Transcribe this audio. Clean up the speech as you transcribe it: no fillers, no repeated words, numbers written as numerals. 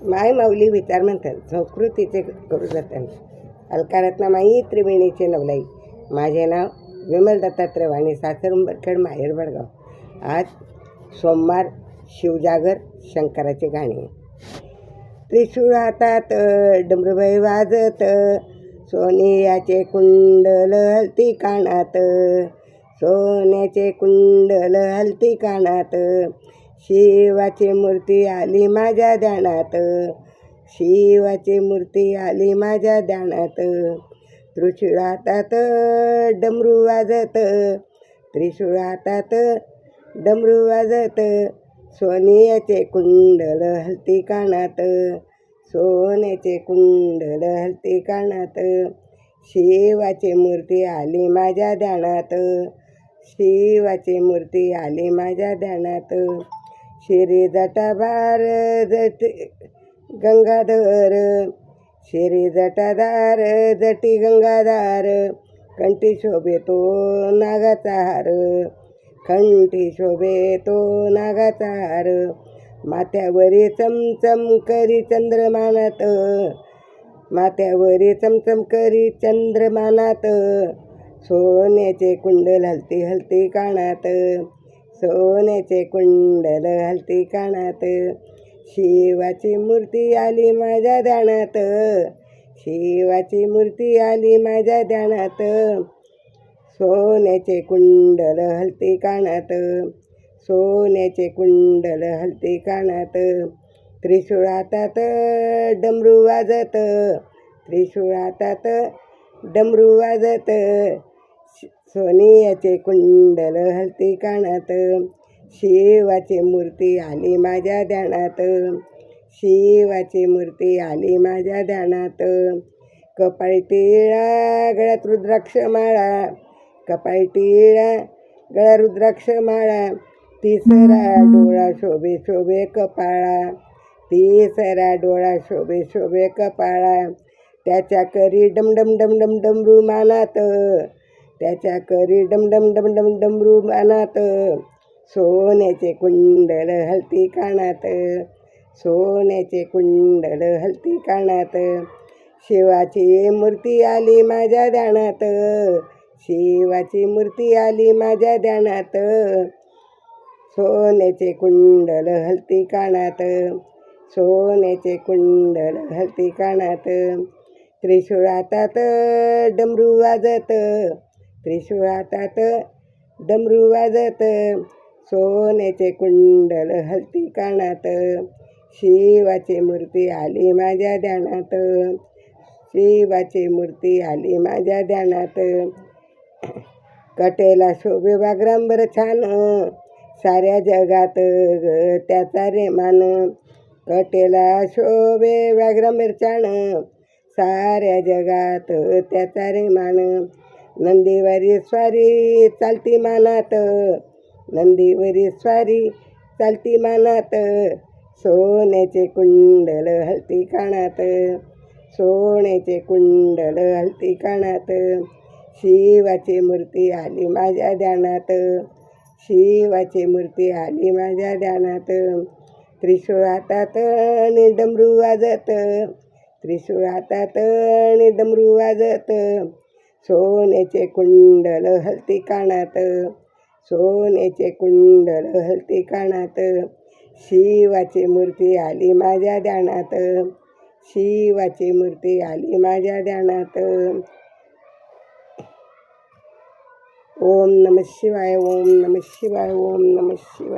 माय माऊली विचार म्हणतात संस्कृतीचे करू जातात अलकारत्नामाई त्रिवेणीचे नवलाई. माझे नाव विमल दत्तात्रय वाणी, सासर उंबरखेड, माहेर बडगाव. आज सोमवार, शिवजागर, शंकराचे गाणे. त्रिशूळ हातात डमरूबाई वाजत, सोनियाचे कुंडल हलती कानात, सोन्याचे कुंडल हलती कानात, शिवाची मूर्ती आली माझ्या ध्यानात, शिवाची मूर्ती आली माझ्या ध्यानात. त्रिशूळ हातात डमरू वाजत, त्रिशूळ हातात डमरू वाजत, सोन्याचे कुंडल हलती कानात, सोन्याचे कुंडल हलती कानात, शिवाची मूर्ती आली माझ्या ध्यानात, शिवाची मूर्ती आली माझ्या ध्यानात. शिरी जटाभार जटी गंगाधर, शिरी जटाधार जटी गंगाधार, कंठी शोभेतो नागाचा हार, कंठी शोभेतो नागाचा हार, माथ्यावरी चमचम करी चंद्रमानात, माथ्यावरी चमचम करी चंद्रमानात, सोन्याचे कुंडल हलती हलती कानात, सोन्याचे कुंडल हलती कानात, शिवाची मूर्ती आली माझ्या ध्यानात, शिवाची मूर्ती आली माझ्या ध्यानात, सोन्याचे कुंडल हलती कानात, सोन्याचे कुंडल हलती कानात. त्रिशूळ हातात डमरू वाजत, त्रिशूळ हातात डमरू वाजत, सोनियाचे कुंडल हलती कानात, शिवाची मूर्ती आली माझ्या ध्यानात, शिवाची मूर्ती आली माझ्या ध्यानात. कपाळी टिळा गळ्यात रुद्राक्ष माळा, कपाळी टिळा गळ्या रुद्राक्ष माळा, तिसरा डोळा शोभे शोभे कपाळा, तिसरा डोळा शोभे शोभे कपाळा, त्याच्या करी डमडम डमडम डमरू मानात, त्याच्या करी डमडम डमडम डमरू मानात, सोन्याचे कुंडल हलती कानात, सोन्याचे कुंडल हलती कानात, शिवाची मूर्ती आली माझ्या ध्यानात, शिवाची मूर्ती आली माझ्या ध्यानात, सोन्याचे कुंडल हलती कानात, सोन्याचे कुंडल हलती कानात. त्रिशूळ हातात डमरू वाजत, त्रिशूळ हातात डमरू वाजत, सोन्याचे कुंडल हलती कानात, शिवाची मूर्ती आली माझ्या ध्यानात, शिवाची मूर्ती आली माझ्या ध्यानात. कटेला शोभे वाग्रांबर छान, साऱ्या जगात त्याचा रे मान, कटेला शोभे व्याघ्रांबर छान, साऱ्या जगात त्याचा रे मान, नंदीवरी स्वारी चालती मानात, नंदीवरी स्वारी चालती मानात, सोन्याचे कुंडल हलती कानात, सोन्याचे कुंडल हलती कानात, शिवाची मूर्ती आली माझ्या ध्यानात, शिवाची मूर्ती आली माझ्या ध्यानात. त्रिशूळ हातात आणि डमरू वाजत, त्रिशूळ हातात आणि डमरू वाजत, सोन्याचे कुंडल हलती कानात, सोन्याचे कुंडल हलती कानात, शिवाची मूर्ती आली माझ्या ध्यानात, शिवाची मूर्ती आली माझ्या ध्यानात. ओम नमः शिवाय, ओम नमः शिवाय, ओम नमः शिवाय.